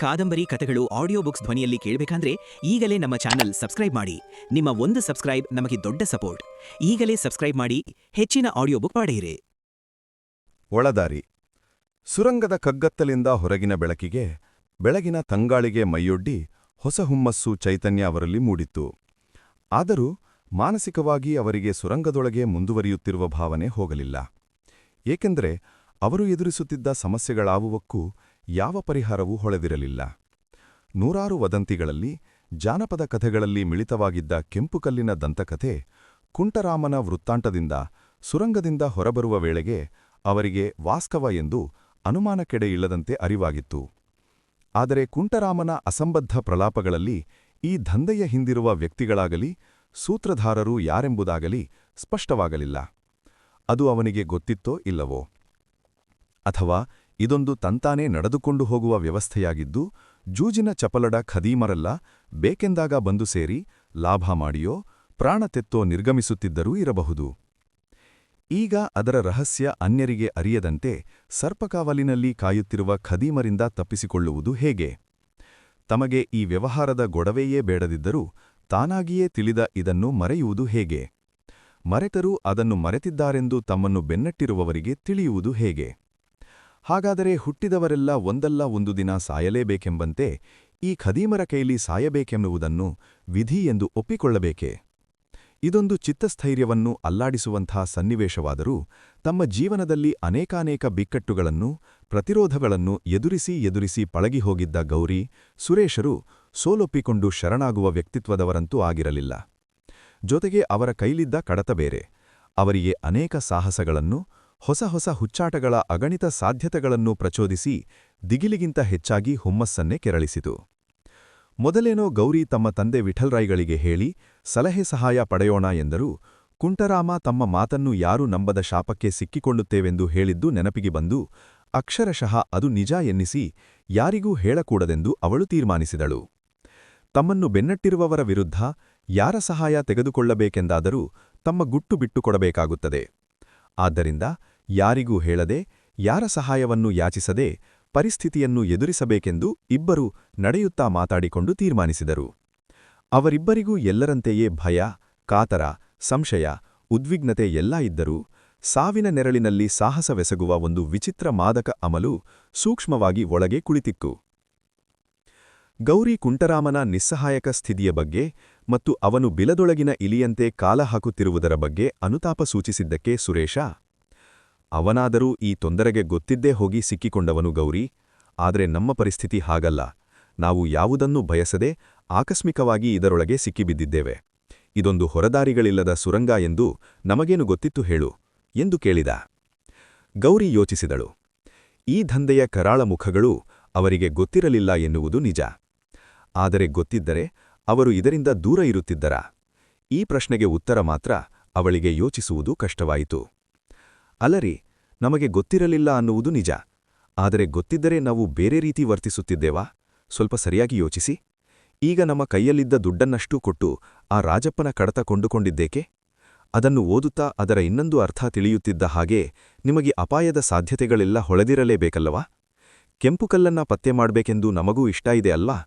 ಕಾದಂಬರಿ ಕಥೆಗಳು audio books ಧ್ವನಿಯಲ್ಲಿ ಕೇಳಬೇಕಂದ್ರೆ ಈಗಲೇ ನಮ್ಮ ಚಾನೆಲ್ ಸಬ್ಸ್ಕ್ರೈಬ್ ಮಾಡಿ. ನಿಮ್ಮ ಒಂದು ಸಬ್ಸ್ಕ್ರೈಬ್ ನಮಗೆ ದೊಡ್ಡ ಸಪೋರ್ಟ್. ಈಗಲೇ ಸಬ್ಸ್ಕ್ರೈಬ್ ಮಾಡಿ, ಹೆಚ್ಚಿನ ಆಡಿಯೋ ಬುಕ್ ಪಡೆಯಿರಿ. ಒಳದಾರಿ. ಸುರಂಗದ ಕಗ್ಗತ್ತಲಿಂದ ಹೊರಗಿನ ಬೆಳಕಿಗೆ, ಬೆಳಗಿನ ತಂಗಾಳಿಗೆ ಮೈಯೊಡ್ಡಿ ಹೊಸ ಹುಮ್ಮಸ್ಸು ಚೈತನ್ಯ ಅವರಲ್ಲಿ ಮೂಡಿತ್ತು. ಆದರೂ ಮಾನಸಿಕವಾಗಿ ಅವರಿಗೆ ಸುರಂಗದೊಳಗೆ ಮುಂದುವರಿಯುತ್ತಿರುವ ಭಾವನೆ ಹೋಗಲಿಲ್ಲ. ಏಕೆಂದರೆ ಅವರು ಎದುರಿಸುತ್ತಿದ್ದ ಸಮಸ್ಯೆಗಳಾವುವಕ್ಕೂ ಯಾವ ಪರಿಹಾರವೂ ಹೊಳೆದಿರಲಿಲ್ಲ. ನೂರಾರು ವದಂತಿಗಳಲ್ಲಿ, ಜಾನಪದ ಕಥೆಗಳಲ್ಲಿ ಮಿಳಿತವಾಗಿದ್ದ ಕೆಂಪುಕಲ್ಲಿನ ದಂತಕಥೆ ಕುಂಟರಾಮನ ವೃತ್ತಾಂತದಿಂದ ಸುರಂಗದಿಂದ ಹೊರಬರುವ ವೇಳೆಗೆ ಅವರಿಗೆ ವಾಸ್ತವ ಎಂದು ಅನುಮಾನಕ್ಕೆಡೆ ಇಲ್ಲದಂತೆ ಅರಿವಾಗಿತ್ತು. ಆದರೆ ಕುಂಟರಾಮನ ಅಸಂಬದ್ಧ ಪ್ರಲಾಪಗಳಲ್ಲಿ ಈ ದಂಧೆಯ ಹಿಂದಿರುವ ವ್ಯಕ್ತಿಗಳಾಗಲಿ ಸೂತ್ರಧಾರರು ಯಾರೆಂಬುದಾಗಲಿ ಸ್ಪಷ್ಟವಾಗಲಿಲ್ಲ. ಅದು ಅವನಿಗೆ ಗೊತ್ತಿತ್ತೋ ಇಲ್ಲವೋ? ಅಥವಾ ಇದೊಂದು ತಂತಾನೇ ನಡೆದುಕೊಂಡು ಹೋಗುವ ವ್ಯವಸ್ಥೆಯಾಗಿದ್ದು ಜೂಜಿನ ಚಪಲಡ ಖದೀಮರೆಲ್ಲ ಬೇಕೆಂದಾಗ ಬಂದು ಸೇರಿ ಲಾಭ ಮಾಡಿಯೋ ಪ್ರಾಣ ತೆತ್ತೋ ನಿರ್ಗಮಿಸುತ್ತಿದ್ದರೂ ಇರಬಹುದು. ಈಗ ಅದರ ರಹಸ್ಯ ಅನ್ಯರಿಗೆ ಅರಿಯದಂತೆ ಸರ್ಪಕಾವಲಿನಲ್ಲಿ ಕಾಯುತ್ತಿರುವ ಖದೀಮರಿಂದ ತಪ್ಪಿಸಿಕೊಳ್ಳುವುದು ಹೇಗೆ? ತಮಗೆ ಈ ವ್ಯವಹಾರದ ಗೊಡವೆಯೇ ಬೇಡದಿದ್ದರೂ ತಾನಾಗಿಯೇ ತಿಳಿದ ಇದನ್ನು ಮರೆಯುವುದು ಹೇಗೆ? ಮರೆತರೂ ಅದನ್ನು ಮರೆತಿದ್ದಾರೆಂದು ತಮ್ಮನ್ನು ಬೆನ್ನಟ್ಟಿರುವವರಿಗೆ ತಿಳಿಯುವುದು ಹೇಗೆ? ಹಾಗಾದರೆ ಹುಟ್ಟಿದವರೆಲ್ಲ ಒಂದಲ್ಲ ಒಂದು ದಿನ ಸಾಯಲೇಬೇಕೆಂಬಂತೆ ಈ ಖದೀಮರ ಕೈಲಿ ಸಾಯಬೇಕೆನ್ನುವುದನ್ನು ವಿಧಿ ಎಂದು ಒಪ್ಪಿಕೊಳ್ಳಬೇಕೆ? ಇದೊಂದು ಚಿತ್ತಸ್ಥೈರ್ಯವನ್ನು ಅಲ್ಲಾಡಿಸುವಂಥ ಸನ್ನಿವೇಶವಾದರೂ ತಮ್ಮ ಜೀವನದಲ್ಲಿ ಅನೇಕಾನೇಕ ಬಿಕ್ಕಟ್ಟುಗಳನ್ನು, ಪ್ರತಿರೋಧಗಳನ್ನು ಎದುರಿಸಿ ಪಳಗಿಹೋಗಿದ್ದ ಗೌರಿ, ಸುರೇಶರು ಸೋಲೊಪ್ಪಿಕೊಂಡು ಶರಣಾಗುವ ವ್ಯಕ್ತಿತ್ವದವರಂತೂ ಆಗಿರಲಿಲ್ಲ. ಜೊತೆಗೆ ಅವರ ಕೈಲಿದ್ದ ಕಡತ ಬೇರೆ, ಅವರಿಗೆ ಅನೇಕ ಸಾಹಸಗಳನ್ನು, ಹೊಸ ಹುಚ್ಚಾಟಗಳ ಅಗಣಿತ ಸಾಧ್ಯತೆಗಳನ್ನು ಪ್ರಚೋದಿಸಿ ದಿಗಿಲಿಗಿಂತ ಹೆಚ್ಚಾಗಿ ಹುಮ್ಮಸ್ಸನ್ನೇ ಕೆರಳಿಸಿತು. ಮೊದಲೇನೋ ಗೌರಿ ತಮ್ಮ ತಂದೆ ವಿಠಲ್ರಾಯ್ಗಳಿಗೆ ಹೇಳಿ ಸಲಹೆ ಸಹಾಯ ಪಡೆಯೋಣ ಎಂದರೂ ಕುಂಟರಾಮ ತಮ್ಮ ಮಾತನ್ನು ಯಾರೂ ನಂಬದ ಶಾಪಕ್ಕೆ ಸಿಕ್ಕಿಕೊಳ್ಳುತ್ತೇವೆಂದು ಹೇಳಿದ್ದು ನೆನಪಿಗೆ ಬಂದು ಅಕ್ಷರಶಃ ಅದು ನಿಜ ಎನ್ನಿಸಿ ಯಾರಿಗೂ ಹೇಳಕೂಡದೆಂದು ಅವಳು ತೀರ್ಮಾನಿಸಿದಳು. ತಮ್ಮನ್ನು ಬೆನ್ನಟ್ಟಿರುವವರ ವಿರುದ್ಧ ಯಾರ ಸಹಾಯ ತೆಗೆದುಕೊಳ್ಳಬೇಕೆಂದಾದರೂ ತಮ್ಮ ಗುಟ್ಟು ಬಿಟ್ಟುಕೊಡಬೇಕಾಗುತ್ತದೆ. ಆದ್ದರಿಂದ ಯಾರಿಗೂ ಹೇಳದೆ, ಯಾರ ಸಹಾಯವನ್ನು ಯಾಚಿಸದೆ ಪರಿಸ್ಥಿತಿಯನ್ನು ಎದುರಿಸಬೇಕೆಂದು ಇಬ್ಬರೂ ನಡೆಯುತ್ತಾ ಮಾತಾಡಿಕೊಂಡು ತೀರ್ಮಾನಿಸಿದರು. ಅವರಿಬ್ಬರಿಗೂ ಎಲ್ಲರಂತೆಯೇ ಭಯ, ಕಾತರ, ಸಂಶಯ, ಉದ್ವಿಗ್ನತೆ ಎಲ್ಲ ಇದ್ದರೂ ಸಾವಿನ ನೆರಳಿನಲ್ಲಿ ಸಾಹಸವೆಸಗುವ ಒಂದು ವಿಚಿತ್ರ ಮಾದಕ ಅಮಲು ಸೂಕ್ಷ್ಮವಾಗಿ ಒಳಗೆ ಕುಳಿತಿಕ್ಕು. ಗೌರಿ ಕುಂಟರಾಮನ ನಿಸ್ಸಹಾಯಕ ಸ್ಥಿತಿಯ ಬಗ್ಗೆ ಮತ್ತು ಅವನು ಬಿಲದೊಳಗಿನ ಇಲಿಯಂತೆ ಕಾಲ ಹಾಕುತ್ತಿರುವುದರ ಬಗ್ಗೆ ಅನುತಾಪ ಸೂಚಿಸಿದ್ದಕ್ಕೆ ಸುರೇಶ, ಅವನಾದರೂ ಈ ತೊಂದರೆಗೆ ಗೊತ್ತಿದ್ದೇ ಹೋಗಿ ಸಿಕ್ಕಿಕೊಂಡವನು ಗೌರಿ. ಆದರೆ ನಮ್ಮ ಪರಿಸ್ಥಿತಿ ಹಾಗಲ್ಲ. ನಾವು ಯಾವುದನ್ನೂ ಬಯಸದೆ ಆಕಸ್ಮಿಕವಾಗಿ ಇದರೊಳಗೆ ಸಿಕ್ಕಿಬಿದ್ದಿದ್ದೇವೆ. ಇದೊಂದು ಹೊರದಾರಿಗಳಿಲ್ಲದ ಸುರಂಗ ಎಂದು ನಮಗೇನು ಗೊತ್ತಿತ್ತು ಹೇಳು ಎಂದು ಕೇಳಿದ. ಗೌರಿ ಯೋಚಿಸಿದಳು. ಈ ದಂಧೆಯ ಕರಾಳ ಮುಖಗಳು ಅವರಿಗೆ ಗೊತ್ತಿರಲಿಲ್ಲ ಎನ್ನುವುದು ನಿಜ. ಆದರೆ ಗೊತ್ತಿದ್ದರೆ ಅವರು ಇದರಿಂದ ದೂರ ಇರುತ್ತಿದ್ದರಾ? ಈ ಪ್ರಶ್ನೆಗೆ ಉತ್ತರ ಮಾತ್ರ ಅವಳಿಗೆ ಯೋಚಿಸುವುದು ಕಷ್ಟವಾಯಿತು. ಅಲ್ಲರಿ, ನಮಗೆ ಗೊತ್ತಿರಲಿಲ್ಲ ಅನ್ನುವುದು ನಿಜ. ಆದರೆ ಗೊತ್ತಿದ್ದರೆ ನಾವು ಬೇರೆ ರೀತಿ ವರ್ತಿಸುತ್ತಿದ್ದೇವಾ? ಸ್ವಲ್ಪ ಸರಿಯಾಗಿ ಯೋಚಿಸಿ. ಈಗ ನಮ್ಮ ಕೈಯಲ್ಲಿದ್ದ ದುಡ್ಡನ್ನಷ್ಟೂ ಕೊಟ್ಟು ಆ ರಾಜಪ್ಪನ ಕಡತ ಕೊಂಡುಕೊಂಡಿದ್ದೇಕೆ? ಅದನ್ನು ಓದುತ್ತಾ ಅದರ ಇನ್ನೊಂದು ಅರ್ಥ ತಿಳಿಯುತ್ತಿದ್ದ ಹಾಗೆ ನಿಮಗೆ ಅಪಾಯದ ಸಾಧ್ಯತೆಗಳೆಲ್ಲ ಹೊಳೆದಿರಲೇಬೇಕಲ್ಲವಾ? ಕೆಂಪುಕಲ್ಲನ್ನ ಪತ್ತೆ ಮಾಡಬೇಕೆಂದು ನಮಗೂ ಇಷ್ಟ ಇದೆ ಅಲ್ವಾ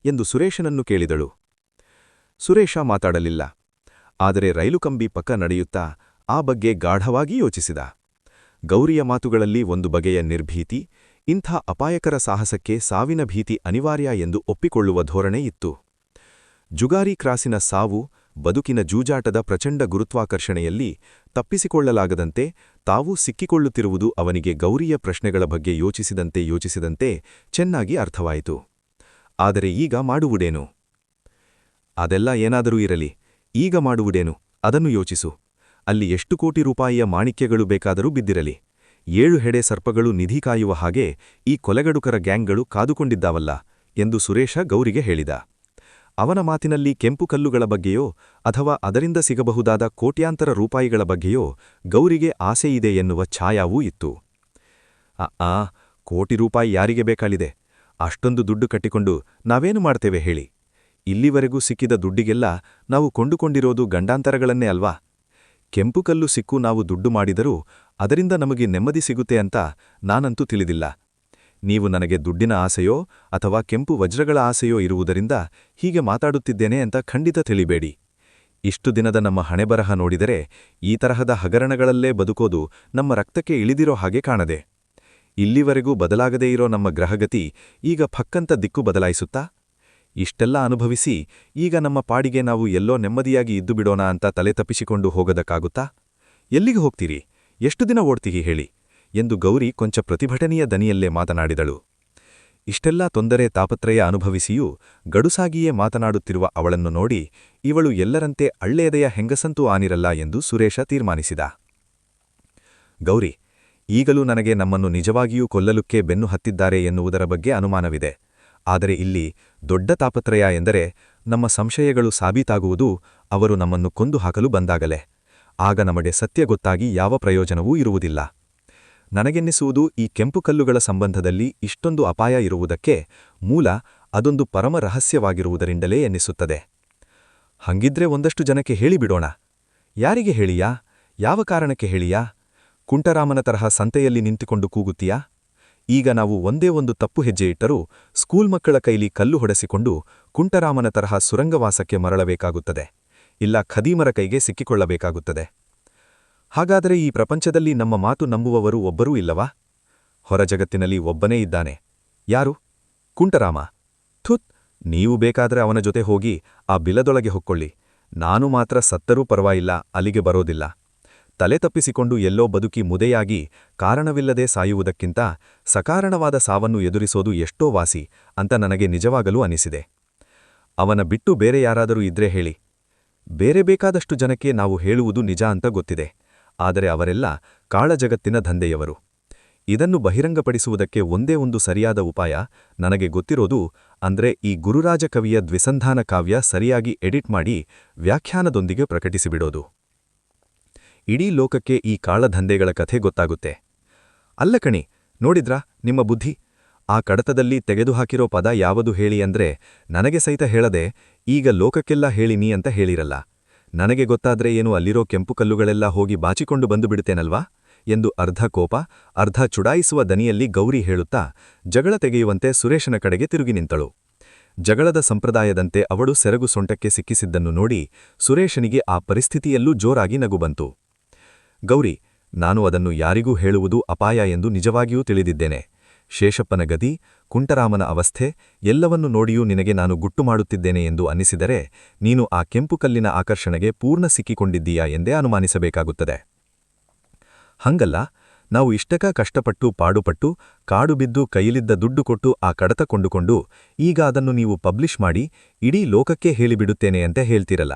ಎಂದು ಸುರೇಶನನ್ನು ಕೇಳಿದಳು. ಸುರೇಶ ಮಾತಾಡಲಿಲ್ಲ. ಆದರೆ ರೈಲು ಕಂಬಿ ಪಕ್ಕ ನಡೆಯುತ್ತಾ ಆ ಬಗ್ಗೆ ಗಾಢವಾಗಿ ಯೋಚಿಸಿದ. ಗೌರಿಯ ಮಾತುಗಳಲ್ಲಿ ಒಂದು ಬಗೆಯ ನಿರ್ಭೀತಿ, ಇಂಥ ಅಪಾಯಕರ ಸಾಹಸಕ್ಕೆ ಸಾವಿನ ಭೀತಿ ಅನಿವಾರ್ಯ ಎಂದು ಒಪ್ಪಿಕೊಳ್ಳುವ ಧೋರಣೆ ಇತ್ತು. ಜುಗಾರಿ ಕ್ರಾಸಿನ ಸಾವು, ಬದುಕಿನ ಜೂಜಾಟದ ಪ್ರಚಂಡ ಗುರುತ್ವಾಕರ್ಷಣೆಯಲ್ಲಿ ತಪ್ಪಿಸಿಕೊಳ್ಳಲಾಗದಂತೆ ತಾವೂ ಸಿಕ್ಕಿಕೊಳ್ಳುತ್ತಿರುವುದು ಅವನಿಗೆ ಗೌರಿಯ ಪ್ರಶ್ನೆಗಳ ಬಗ್ಗೆ ಯೋಚಿಸಿದಂತೆ ಚೆನ್ನಾಗಿ ಅರ್ಥವಾಯಿತು. ಆದರೆ ಈಗ ಮಾಡುವುಡೇನು? ಅದೆಲ್ಲ ಏನಾದರೂ ಇರಲಿ, ಈಗ ಮಾಡುವುಡೇನು ಅದನ್ನು ಯೋಚಿಸು. ಅಲ್ಲಿ ಎಷ್ಟು ಕೋಟಿ ರೂಪಾಯಿಯ ಮಾಣಿಕ್ಯಗಳು ಬೇಕಾದರೂ ಬಿದ್ದಿರಲಿ, 7 ಹೆಡೆ ಸರ್ಪಗಳು ನಿಧಿ ಕಾಯುವ ಹಾಗೆ ಈ ಕೊಲೆಗಡುಕರ ಗ್ಯಾಂಗ್ಗಳು ಕಾದುಕೊಂಡಿದ್ದಾವಲ್ಲ ಎಂದು ಸುರೇಶ ಗೌರಿಗೆ ಹೇಳಿದ. ಅವನ ಮಾತಿನಲ್ಲಿ ಕೆಂಪು ಕಲ್ಲುಗಳ ಬಗ್ಗೆಯೋ ಅಥವಾ ಅದರಿಂದ ಸಿಗಬಹುದಾದ ಕೋಟ್ಯಾಂತರ ರೂಪಾಯಿಗಳ ಬಗ್ಗೆಯೋ ಗೌರಿಗೆ ಆಸೆಯಿದೆ ಎನ್ನುವ ಛಾಯಾವೂ ಇತ್ತು. ಕೋಟಿ ರೂಪಾಯಿ ಯಾರಿಗೆ ಬೇಕಾಳಿದೆ? ಅಷ್ಟೊಂದು ದುಡ್ಡು ಕಟ್ಟಿಕೊಂಡು ನಾವೇನು ಮಾಡ್ತೇವೆ ಹೇಳಿ? ಇಲ್ಲಿವರೆಗೂ ಸಿಕ್ಕಿದ ದುಡ್ಡಿಗೆಲ್ಲ ನಾವು ಕೊಂಡುಕೊಂಡಿರೋದು ಗಂಡಾಂತರಗಳನ್ನೇ ಅಲ್ವಾ? ಕೆಂಪುಕಲ್ಲು ಸಿಕ್ಕು ನಾವು ದುಡ್ಡು ಮಾಡಿದರೂ ಅದರಿಂದ ನಮಗೆ ನೆಮ್ಮದಿ ಸಿಗುತ್ತೆ ಅಂತ ನಾನಂತೂ ತಿಳಿದಿಲ್ಲ. ನೀವು ನನಗೆ ದುಡ್ಡಿನ ಆಸೆಯೋ ಅಥವಾ ಕೆಂಪು ವಜ್ರಗಳ ಆಸೆಯೋ ಇರುವುದರಿಂದ ಹೀಗೆ ಮಾತಾಡುತ್ತಿದ್ದೇನೆ ಅಂತ ಖಂಡಿತ ತಿಳಿಬೇಡಿ. ಇಷ್ಟು ದಿನದ ನಮ್ಮ ಹಣೆಬರಹ ನೋಡಿದರೆ ಈ ತರಹದ ಹಗರಣಗಳಲ್ಲೇ ಬದುಕೋದು ನಮ್ಮ ರಕ್ತಕ್ಕೆ ಇಳಿದಿರೋ ಹಾಗೆ ಕಾಣದೆ. ಇಲ್ಲಿವರೆಗೂ ಬದಲಾಗದೇ ಇರೋ ನಮ್ಮ ಗ್ರಹಗತಿ ಈಗ ಫಕ್ಕಂತ ದಿಕ್ಕು ಬದಲಾಯಿಸುತ್ತಾ? ಇಷ್ಟೆಲ್ಲ ಅನುಭವಿಸಿ ಈಗ ನಮ್ಮ ಪಾಡಿಗೆ ನಾವು ಎಲ್ಲೋ ನೆಮ್ಮದಿಯಾಗಿ ಇದ್ದು ಬಿಡೋಣ ಅಂತ ತಲೆ ತಪ್ಪಿಸಿಕೊಂಡು ಹೋಗೋದಕ್ಕಾಗುತ್ತಾ? ಎಲ್ಲಿಗೆ ಹೋಗ್ತೀರಿ? ಎಷ್ಟು ದಿನ ಓಡ್ತೀರಿ ಹೇಳಿ ಎಂದು ಗೌರಿ ಕೊಂಚ ಪ್ರತಿಭಟನೆಯ ದನಿಯಲ್ಲೇ ಮಾತನಾಡಿದಳು. ಇಷ್ಟೆಲ್ಲ ತೊಂದರೆ ತಾಪತ್ರಯ ಅನುಭವಿಸಿಯೂ ಗಡುಸಾಗಿಯೇ ಮಾತನಾಡುತ್ತಿರುವ ಅವಳನ್ನು ನೋಡಿ ಇವಳು ಎಲ್ಲರಂತೆ ಅಳ್ಳೆಯದೆಯ ಹೆಂಗಸಂತೂ ಆನಿರಲ್ಲ ಎಂದು ಸುರೇಶ ತೀರ್ಮಾನಿಸಿದ. ಗೌರಿ, ಈಗಲೂ ನನಗೆ ನಮ್ಮನ್ನು ನಿಜವಾಗಿಯೂ ಕೊಲ್ಲಲುಕ್ಕೆ ಬೆನ್ನು ಹತ್ತಿದ್ದಾರೆ ಎನ್ನುವುದರ ಬಗ್ಗೆ ಅನುಮಾನವಿದೆ. ಆದರೆ ಇಲ್ಲಿ ದೊಡ್ಡ ತಾಪತ್ರಯ ಎಂದರೆ ನಮ್ಮ ಸಂಶಯಗಳು ಸಾಬೀತಾಗುವುದು ಅವರು ನಮ್ಮನ್ನು ಕೊಂದು ಹಾಕಲು ಬಂದಾಗಲೇ. ಆಗ ನಮಗೆ ಸತ್ಯ ಗೊತ್ತಾಗಿ ಯಾವ ಪ್ರಯೋಜನವೂ ಇರುವುದಿಲ್ಲ. ನನಗೆನ್ನಿಸುವುದು ಈ ಕೆಂಪು ಕಲ್ಲುಗಳ ಸಂಬಂಧದಲ್ಲಿ ಇಷ್ಟೊಂದು ಅಪಾಯ ಇರುವುದಕ್ಕೆ ಮೂಲ ಅದೊಂದು ಪರಮ ರಹಸ್ಯವಾಗಿರುವುದರಿಂದಲೇ ಎನ್ನಿಸುತ್ತದೆ. ಹಂಗಿದ್ರೆ ಒಂದಷ್ಟು ಜನಕ್ಕೆ ಹೇಳಿಬಿಡೋಣ. ಯಾರಿಗೆ ಹೇಳಿಯಾ? ಯಾವ ಕಾರಣಕ್ಕೆ ಹೇಳಿಯಾ? ಕುಂಟರಾಮನ ತರಹ ಸಂತೆಯಲ್ಲಿ ನಿಂತುಕೊಂಡು ಕೂಗುತ್ತೀಯಾ? ಈಗ ನಾವು ಒಂದೇ ಒಂದು ತಪ್ಪು ಹೆಜ್ಜೆ ಇಟ್ಟರೂ ಸ್ಕೂಲ್ ಮಕ್ಕಳ ಕೈಲಿ ಕಲ್ಲು ಹೊಡೆಸಿಕೊಂಡು ಕುಂಟರಾಮನ ತರಹ ಸುರಂಗವಾಸಕ್ಕೆ ಮರಳಬೇಕಾಗುತ್ತದೆ, ಇಲ್ಲ ಖದೀಮರ ಕೈಗೆ ಸಿಕ್ಕಿಕೊಳ್ಳಬೇಕಾಗುತ್ತದೆ. ಹಾಗಾದರೆ ಈ ಪ್ರಪಂಚದಲ್ಲಿ ನಮ್ಮ ಮಾತು ನಂಬುವವರು ಒಬ್ಬರೂ ಇಲ್ಲವಾ? ಹೊರ ಜಗತ್ತಿನಲ್ಲಿ ಒಬ್ಬನೇ ಇದ್ದಾನೆ. ಯಾರು? ಕುಂಟರಾಮ. ಥುತ್, ನೀವು ಬೇಕಾದರೆ ಅವನ ಜೊತೆ ಹೋಗಿ ಆ ಬಿಲದೊಳಗೆ ಹೊಕ್ಕೊಳ್ಳಿ. ನಾನು ಮಾತ್ರ ಸತ್ತರೂ ಪರವಾಗಿಲ್ಲ, ಅಲ್ಲಿಗೆ ಬರೋದಿಲ್ಲ. ತಲೆ ತಪ್ಪಿಸಿಕೊಂಡು ಎಲ್ಲೋ ಬದುಕಿ ಮುದೆಯಾಗಿ ಕಾರಣವಿಲ್ಲದೆ ಸಾಯುವುದಕ್ಕಿಂತ ಸಕಾರಣವಾದ ಸಾವನ್ನು ಎದುರಿಸೋದು ಎಷ್ಟೋ ವಾಸಿ ಅಂತ ನನಗೆ ನಿಜವಾಗಲೂ ಅನಿಸಿದೆ. ಅವನ ಬಿಟ್ಟು ಬೇರೆ ಯಾರಾದರೂ ಇದ್ರೆ ಹೇಳಿ. ಬೇರೆ ಬೇಕಾದಷ್ಟು ಜನಕ್ಕೆ ನಾವು ಹೇಳುವುದು ನಿಜ ಅಂತ ಗೊತ್ತಿದೆ. ಆದರೆ ಅವರೆಲ್ಲ ಕಾಳಜಗತ್ತಿನ ದಂಧೆಯವರು. ಇದನ್ನು ಬಹಿರಂಗಪಡಿಸುವುದಕ್ಕೆ ಒಂದೇ ಒಂದು ಸರಿಯಾದ ಉಪಾಯ ನನಗೆ ಗೊತ್ತಿರೋದು ಅಂದ್ರೆ ಈ ಗುರುರಾಜ ಕವಿಯ ದ್ವಿಸಂಧಾನ ಕಾವ್ಯ ಸರಿಯಾಗಿ ಎಡಿಟ್ ಮಾಡಿ ವ್ಯಾಖ್ಯಾನದೊಂದಿಗೆ ಪ್ರಕಟಿಸಿಬಿಡೋದು. ಇಡೀ ಲೋಕಕ್ಕೆ ಈ ಕಾಳಧಂಧೆಗಳ ಕಥೆ ಗೊತ್ತಾಗುತ್ತೆ. ಅಲ್ಲ ಕಣಿ, ನೋಡಿದ್ರಾ ನಿಮ್ಮ ಬುದ್ಧಿ? ಆ ಕಡತದಲ್ಲಿ ತೆಗೆದುಹಾಕಿರೋ ಪದ ಯಾವುದು ಹೇಳಿ ಅಂದ್ರೆ ನನಗೆ ಸಹಿತ ಹೇಳದೆ ಈಗ ಲೋಕಕ್ಕೆಲ್ಲ ಹೇಳಿನಿ ಅಂತ ಹೇಳಿರಲ್ಲ. ನನಗೆ ಗೊತ್ತಾದ್ರೆ ಏನು ಅಲ್ಲಿರೋ ಕೆಂಪು ಕಲ್ಲುಗಳೆಲ್ಲ ಹೋಗಿ ಬಾಚಿಕೊಂಡು ಬಂದು ಬಿಡುತ್ತೇನಲ್ವಾ ಎಂದು ಅರ್ಧ ಕೋಪ ಅರ್ಧ ಚುಡಾಯಿಸುವ ದನಿಯಲ್ಲಿ ಗೌರಿ ಹೇಳುತ್ತಾ ಜಗಳ ತೆಗೆಯುವಂತೆ ಸುರೇಶನ ಕಡೆಗೆ ತಿರುಗಿ ನಿಂತಳು. ಜಗಳದ ಸಂಪ್ರದಾಯದಂತೆ ಅವಳು ಸೆರಗು ಸೊಂಟಕ್ಕೆ ಸಿಕ್ಕಿಸಿದ್ದನ್ನು ನೋಡಿ ಸುರೇಶನಿಗೆ ಆ ಪರಿಸ್ಥಿತಿಯಲ್ಲೂ ಜೋರಾಗಿ ನಗು ಬಂತು. ಗೌರಿ, ನಾನು ಅದನ್ನು ಯಾರಿಗೂ ಹೇಳುವುದು ಅಪಾಯ ಎಂದು ನಿಜವಾಗಿಯೂ ತಿಳಿದಿದ್ದೇನೆ. ಶೇಷಪ್ಪನ ಗದಿ, ಕುಂಟರಾಮನ ಅವಸ್ಥೆ ಎಲ್ಲವನ್ನೂ ನೋಡಿಯೂ ನಿನಗೆ ನಾನು ಗುಟ್ಟು ಮಾಡುತ್ತಿದ್ದೇನೆ ಎಂದು ಅನ್ನಿಸಿದರೆ ನೀನು ಆ ಕೆಂಪು ಕಲ್ಲಿನ ಆಕರ್ಷಣೆಗೆ ಪೂರ್ಣ ಸಿಕ್ಕಿಕೊಂಡಿದ್ದೀಯಾ ಎಂದೇ ಅನುಮಾನಿಸಬೇಕಾಗುತ್ತದೆ. ಹಂಗಲ್ಲ, ನಾವು ಇಷ್ಟಕ ಕಷ್ಟಪಟ್ಟು ಪಾಡುಪಟ್ಟು ಕಾಡು ಬಿದ್ದು ಕೈಲಿದ್ದ ದುಡ್ಡು ಕೊಟ್ಟು ಆ ಕಡತ ಕೊಂಡುಕೊಂಡು ಈಗ ಅದನ್ನು ನೀವು ಪಬ್ಲಿಷ್ ಮಾಡಿ ಇಡೀ ಲೋಕಕ್ಕೆ ಹೇಳಿಬಿಡುತ್ತೇನೆ ಅಂತ ಹೇಳ್ತಿರಲ್ಲ.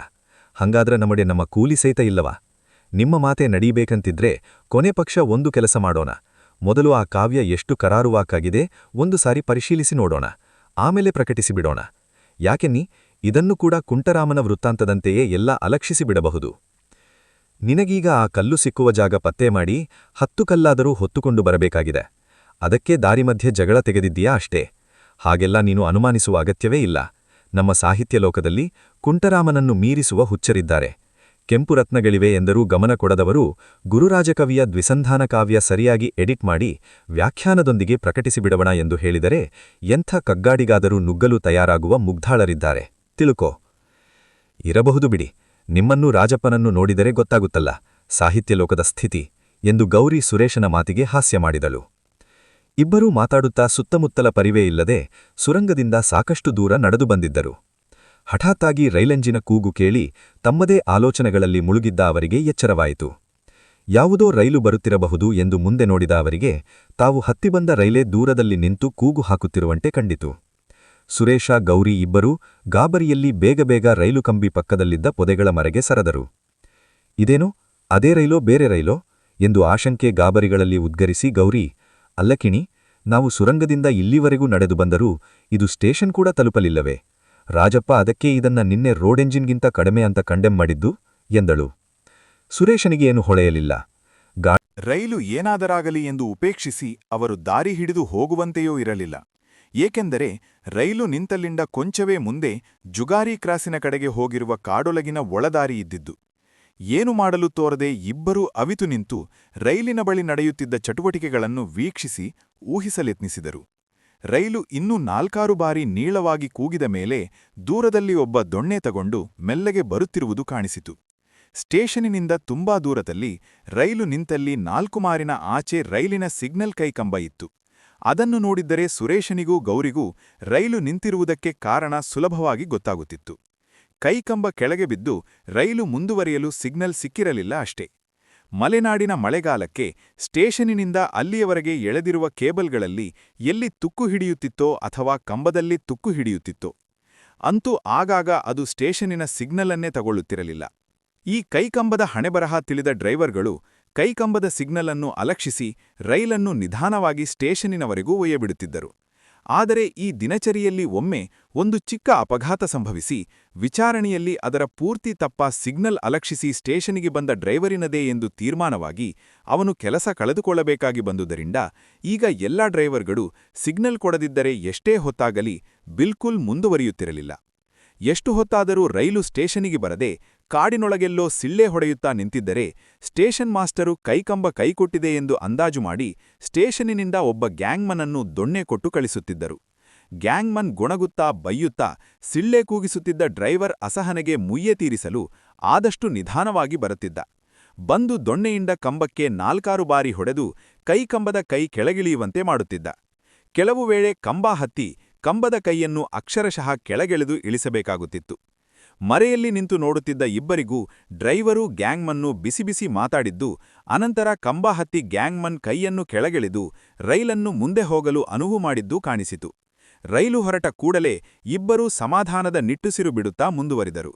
ಹಂಗಾದ್ರೆ ನಮಗೆ ನಮ್ಮ ಕೂಲಿ ಸಹಿತ ಇಲ್ಲವಾ? ನಿಮ್ಮ ಮಾತೆ ನಡೀಬೇಕಂತಿದ್ರೆ ಕೊನೆ ಪಕ್ಷ ಒಂದು ಕೆಲಸ ಮಾಡೋಣ. ಮೊದಲು ಆ ಕಾವ್ಯ ಎಷ್ಟು ಕರಾರುವಾಕ್ಕಾಗಿದೆ ಒಂದು ಸಾರಿ ಪರಿಶೀಲಿಸಿ ನೋಡೋಣ, ಆಮೇಲೆ ಪ್ರಕಟಿಸಿಬಿಡೋಣ. ಯಾಕೆನ್ನಿ, ಇದನ್ನು ಕೂಡ ಕುಂಟರಾಮನ ವೃತ್ತಾಂತದಂತೆಯೇ ಎಲ್ಲ ಅಲಕ್ಷಿಸಿಬಿಡಬಹುದು. ನಿನಗೀಗ ಆ ಕಲ್ಲು ಸಿಕ್ಕುವ ಜಾಗ ಪತ್ತೆ ಮಾಡಿ 10 ಕಲ್ಲಾದರೂ ಹೊತ್ತುಕೊಂಡು ಬರಬೇಕಾಗಿದೆ. ಅದಕ್ಕೆ ದಾರಿ ಮಧ್ಯೆ ಜಗಳ ತೆಗೆದಿದ್ದೀಯಾ ಅಷ್ಟೇ. ಹಾಗೆಲ್ಲ ನೀನು ಅನುಮಾನಿಸುವ ಅಗತ್ಯವೇ ಇಲ್ಲ. ನಮ್ಮ ಸಾಹಿತ್ಯ ಲೋಕದಲ್ಲಿ ಕುಂಟರಾಮನನ್ನು ಮೀರಿಸುವ ಹುಚ್ಚರಿದ್ದಾರೆ. ಕೆಂಪು ರತ್ನಗಳಿವೆ ಎಂದರೂ ಗಮನ ಕೊಡದವರು ಗುರುರಾಜಕವಿಯ ದ್ವಿಸಂಧಾನ ಕಾವ್ಯ ಸರಿಯಾಗಿ ಎಡಿಟ್ ಮಾಡಿ ವ್ಯಾಖ್ಯಾನದೊಂದಿಗೆ ಪ್ರಕಟಿಸಿಬಿಡೋಣ ಎಂದು ಹೇಳಿದರೆ ಎಂಥ ಕಗ್ಗಾಡಿಗಾದರೂ ನುಗ್ಗಲು ತಯಾರಾಗುವ ಮುಗ್ಧಾಳರಿದ್ದಾರೆ, ತಿಳುಕೋ. ಇರಬಹುದು ಬಿಡಿ, ನಿಮ್ಮನ್ನೂ ರಾಜಪ್ಪನನ್ನು ನೋಡಿದರೆ ಗೊತ್ತಾಗುತ್ತಲ್ಲ ಸಾಹಿತ್ಯ ಲೋಕದ ಸ್ಥಿತಿ ಎಂದು ಗೌರಿ ಸುರೇಶನ ಮಾತಿಗೆ ಹಾಸ್ಯ ಮಾಡಿದಳು. ಇಬ್ಬರೂ ಮಾತಾಡುತ್ತಾ ಸುತ್ತಮುತ್ತಲ ಪರಿವೇ ಇಲ್ಲದೆ ಸುರಂಗದಿಂದ ಸಾಕಷ್ಟು ದೂರ ನಡೆದು ಬಂದಿದ್ದರು. ಹಠಾತ್ತಾಗಿ ರೈಲೆಂಜಿನ ಕೂಗು ಕೇಳಿ ತಮ್ಮದೇ ಆಲೋಚನೆಗಳಲ್ಲಿ ಮುಳುಗಿದ್ದ ಅವರಿಗೆ ಎಚ್ಚರವಾಯಿತು. ಯಾವುದೋ ರೈಲು ಬರುತ್ತಿರಬಹುದು ಎಂದು ಮುಂದೆ ನೋಡಿದ ಅವರಿಗೆ ತಾವು ಹತ್ತಿಬಂದ ರೈಲೇ ದೂರದಲ್ಲಿ ನಿಂತು ಕೂಗು ಹಾಕುತ್ತಿರುವಂತೆ ಕಂಡಿತು. ಸುರೇಶ, ಗೌರಿ ಇಬ್ಬರೂ ಗಾಬರಿಯಲ್ಲಿ ಬೇಗ ಬೇಗ ರೈಲು ಕಂಬಿ ಪಕ್ಕದಲ್ಲಿದ್ದ ಪೊದೆಗಳ ಮರೆಗೆ ಸರದರು. ಇದೇನೋ ಅದೇ ರೈಲೋ ಬೇರೆ ರೈಲೋ ಎಂದು ಆಶಂಕೆ ಗಾಬರಿಗಳಲ್ಲಿ ಉದ್ಗರಿಸಿ ಗೌರಿ, ಅಲ್ಲಕಿಣಿ, ನಾವು ಸುರಂಗದಿಂದ ಇಲ್ಲಿವರೆಗೂ ನಡೆದು ಬಂದರೂ ಇದು ಸ್ಟೇಷನ್ ಕೂಡ ತಲುಪಲಿಲ್ಲವೇ? ರಾಜಪ್ಪ ಅದಕ್ಕೆ ಇದನ್ನ ನಿನ್ನೆ ರೋಡ್ ಎಂಜಿನ್ಗಿಂತ ಕಡಿಮೆ ಅಂತ ಕಂಡೆಮ್ ಮಾಡಿದ್ದು ಎಂದಳು. ಸುರೇಶನಿಗೆ ಏನು ಹೊಳೆಯಲಿಲ್ಲ. ರೈಲು ಏನಾದರಾಗಲಿ ಎಂದು ಉಪೇಕ್ಷಿಸಿ ಅವರು ದಾರಿ ಹಿಡಿದು ಹೋಗುವಂತೆಯೂ ಇರಲಿಲ್ಲ. ಏಕೆಂದರೆ ರೈಲು ನಿಂತಲ್ಲಿಂದ ಕೊಂಚವೇ ಮುಂದೆ ಜುಗಾರಿ ಕ್ರಾಸಿನ ಕಡೆಗೆ ಹೋಗಿರುವ ಕಾಡೊಳಗಿನ ಒಳದಾರಿ ಇದ್ದಿದ್ದು. ಏನು ಮಾಡಲು ತೋರದೆ ಇಬ್ಬರೂ ಅವಿತು ನಿಂತು ರೈಲಿನ ಬಳಿ ನಡೆಯುತ್ತಿದ್ದ ಚಟುವಟಿಕೆಗಳನ್ನು ವೀಕ್ಷಿಸಿ ಊಹಿಸಲೆತ್ನಿಸಿದರು. ರೈಲು ಇನ್ನೂ 4 ಬಾರಿ ನೀಳವಾಗಿ ಕೂಗಿದ ಮೇಲೆ ದೂರದಲ್ಲಿ ಒಬ್ಬ ದೊಣ್ಣೆ ತಗೊಂಡು ಮೆಲ್ಲಗೆ ಬರುತ್ತಿರುವುದು ಕಾಣಿಸಿತು. ಸ್ಟೇಷನಿನಿಂದ ತುಂಬಾ ದೂರದಲ್ಲಿ ರೈಲು ನಿಂತಲ್ಲಿ 4 ಮಾರಿನ ಆಚೆ ರೈಲಿನ ಸಿಗ್ನಲ್ ಕೈಕಂಬ ಇತ್ತು. ಅದನ್ನು ನೋಡಿದ್ದರೆ ಸುರೇಶನಿಗೂ ಗೌರಿಗೂ ರೈಲು ನಿಂತಿರುವುದಕ್ಕೆ ಕಾರಣ ಸುಲಭವಾಗಿ ಗೊತ್ತಾಗುತ್ತಿತ್ತು. ಕೈಕಂಬ ಕೆಳಗೆ ಬಿದ್ದು ರೈಲು ಮುಂದುವರಿಯಲು ಸಿಗ್ನಲ್ ಸಿಕ್ಕಿರಲಿಲ್ಲ ಅಷ್ಟೇ. ಮಲೆನಾಡಿನ ಮಳೆಗಾಲಕ್ಕೆ ಸ್ಟೇಷನಿನಿಂದ ಅಲ್ಲಿಯವರೆಗೆ ಎಳೆದಿರುವ ಕೇಬಲ್ಗಳಲ್ಲಿ ಎಲ್ಲಿ ತುಕ್ಕು ಹಿಡಿಯುತ್ತಿತ್ತೋ ಅಥವಾ ಕಂಬದಲ್ಲಿ ತುಕ್ಕು ಹಿಡಿಯುತ್ತಿತ್ತೋ. ಅಂತೂ ಆಗಾಗ ಅದು ಸ್ಟೇಷನಿನ ಸಿಗ್ನಲನ್ನೇ ತಗೊಳ್ಳುತ್ತಿರಲಿಲ್ಲ. ಈ ಕೈಕಂಬದ ಹಣೆಬರಹ ತಿಳಿದ ಡ್ರೈವರ್ಗಳು ಕೈಕಂಬದ ಸಿಗ್ನಲನ್ನು ಅಲಕ್ಷಿಸಿ ರೈಲನ್ನು ನಿಧಾನವಾಗಿ ಸ್ಟೇಷನಿನವರೆಗೂ ಒಯ್ಯಬಿಡುತ್ತಿದ್ದರು. ಆದರೆ ಈ ದಿನಚರಿಯಲ್ಲಿ ಒಮ್ಮೆ ಒಂದು ಚಿಕ್ಕ ಅಪಘಾತ ಸಂಭವಿಸಿ ವಿಚಾರಣೆಯಲ್ಲಿ ಅದರ ಪೂರ್ತಿ ತಪ್ಪ ಸಿಗ್ನಲ್ ಅಲಕ್ಷಿಸಿ ಸ್ಟೇಷನಿಗೆ ಬಂದ ಡ್ರೈವರಿನದೇ ಎಂದು ತೀರ್ಮಾನವಾಗಿ ಅವನು ಕೆಲಸ ಕಳೆದುಕೊಳ್ಳಬೇಕಾಗಿ ಬಂದುದರಿಂದ ಈಗ ಎಲ್ಲಾ ಡ್ರೈವರ್ಗಳು ಸಿಗ್ನಲ್ ಕೊಡದಿದ್ದರೆ ಎಷ್ಟೇ ಹೊತ್ತಾಗಲಿ ಬಿಲ್ಕುಲ್ ಮುಂದುವರಿಯುತ್ತಿರಲಿಲ್ಲ. ಎಷ್ಟು ಹೊತ್ತಾದರೂ ರೈಲು ಸ್ಟೇಷನಿಗೆ ಬರದೆ ಕಾಡಿನೊಳಗೆಲ್ಲೋ ಸಿಳ್ಳೆ ಹೊಡೆಯುತ್ತಾ ನಿಂತಿದ್ದರೆ ಸ್ಟೇಷನ್ ಮಾಸ್ಟರು ಕೈಕಂಬ ಕೈಕೊಟ್ಟಿದೆ ಎಂದು ಅಂದಾಜು ಮಾಡಿ ಸ್ಟೇಷನಿನಿಂದ ಒಬ್ಬ ಗ್ಯಾಂಗ್ಮನನ್ನು ದೊಣ್ಣೆ ಕೊಟ್ಟು ಕಳಿಸುತ್ತಿದ್ದರು. ಗ್ಯಾಂಗ್ಮನ್ ಗೊಣಗುತ್ತಾ ಬೈಯುತ್ತಾ ಸಿಳ್ಳೆ ಕೂಗಿಸುತ್ತಿದ್ದ ಡ್ರೈವರ್ ಅಸಹನೆಗೆ ಮುಯ್ಯೆ ತೀರಿಸಲು ಆದಷ್ಟು ನಿಧಾನವಾಗಿ ಬರುತ್ತಿದ್ದ. ಬಂದು ದೊಣ್ಣೆಯಿಂದ ಕಂಬಕ್ಕೆ 4 ಬಾರಿ ಹೊಡೆದು ಕೈಕಂಬದ ಕೈ ಕೆಳಗಿಳಿಯುವಂತೆ ಮಾಡುತ್ತಿದ್ದ. ಕೆಲವು ವೇಳೆ ಕಂಬ ಹತ್ತಿ ಕಂಬದ ಕೈಯನ್ನು ಅಕ್ಷರಶಃ ಕೆಳಗೆಳೆದು ಇಳಿಸಬೇಕಾಗುತ್ತಿತ್ತು. ಮರೆಯಲ್ಲಿ ನಿಂತು ನೋಡುತ್ತಿದ್ದ ಇಬ್ಬರಿಗೂ ಡ್ರೈವರು ಗ್ಯಾಂಗ್ಮನ್ನು ಬಿಸಿ ಬಿಸಿ ಮಾತಾಡಿದ್ದು, ಅನಂತರ ಕಂಬ ಹತ್ತಿ ಗ್ಯಾಂಗ್ಮನ್ ಕೈಯನ್ನು ಕೆಳಗೆಳೆದು ರೈಲನ್ನು ಮುಂದೆ ಹೋಗಲು ಅನುವು ಮಾಡಿದ್ದೂ ಕಾಣಿಸಿತು. ರೈಲು ಹೊರಟ ಕೂಡಲೇ ಇಬ್ಬರೂ ಸಮಾಧಾನದ ನಿಟ್ಟುಸಿರು ಬಿಡುತ್ತಾ ಮುಂದುವರಿದರು.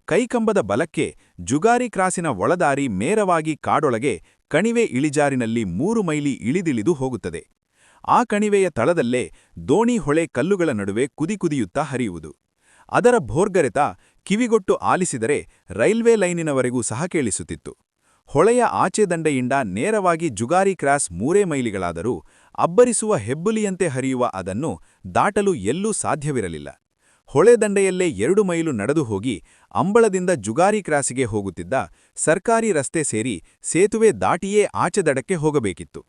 ಕೈಕಂಬದ ಬಲಕ್ಕೆ ಜುಗಾರಿ ಕ್ರಾಸಿನ ಒಳದಾರಿ ನೇರವಾಗಿ ಕಾಡೊಳಗೆ ಕಣಿವೆ ಇಳಿಜಾರಿನಲ್ಲಿ 3 ಮೈಲಿ ಇಳಿದಿಳಿದು ಹೋಗುತ್ತದೆ. ಆ ಕಣಿವೆಯ ತಳದಲ್ಲೇ ದೋಣಿ ಹೊಳೆ ಕಲ್ಲುಗಳ ನಡುವೆ ಕುದಿಯುತ್ತಾ ಹರಿಯುವುದು. ಅದರ ಭೋರ್ಗರೆತ ಕಿವಿಗೊಟ್ಟು ಆಲಿಸಿದರೆ ರೈಲ್ವೆ ಲೈನಿನವರೆಗೂ ಸಹ ಕೇಳಿಸುತ್ತಿತ್ತು. ಹೊಳೆಯ ಆಚೆ ದಂಡೆಯಿಂದ ನೇರವಾಗಿ ಜುಗಾರಿ ಕ್ರಾಸ್ 3 ಮೈಲಿಗಳಾದರೂ ಅಬ್ಬರಿಸುವ ಹೆಬ್ಬುಲಿಯಂತೆ ಹರಿಯುವ ಅದನ್ನು ದಾಟಲು ಎಲ್ಲೂ ಸಾಧ್ಯವಿರಲಿಲ್ಲ. ಹೊಳೆ ದಂಡೆಯಲ್ಲೇ 2 ಮೈಲು ನಡೆದು ಹೋಗಿ ಅಂಬಳದಿಂದ ಜುಗಾರಿ ಕ್ರಾಸಿಗೆ ಹೋಗುತ್ತಿದ್ದ ಸರ್ಕಾರಿ ರಸ್ತೆ ಸೇರಿ ಸೇತುವೆ ದಾಟಿಯೇ ಆಚೆ ದಡಕ್ಕೆ ಹೋಗಬೇಕಿತ್ತು.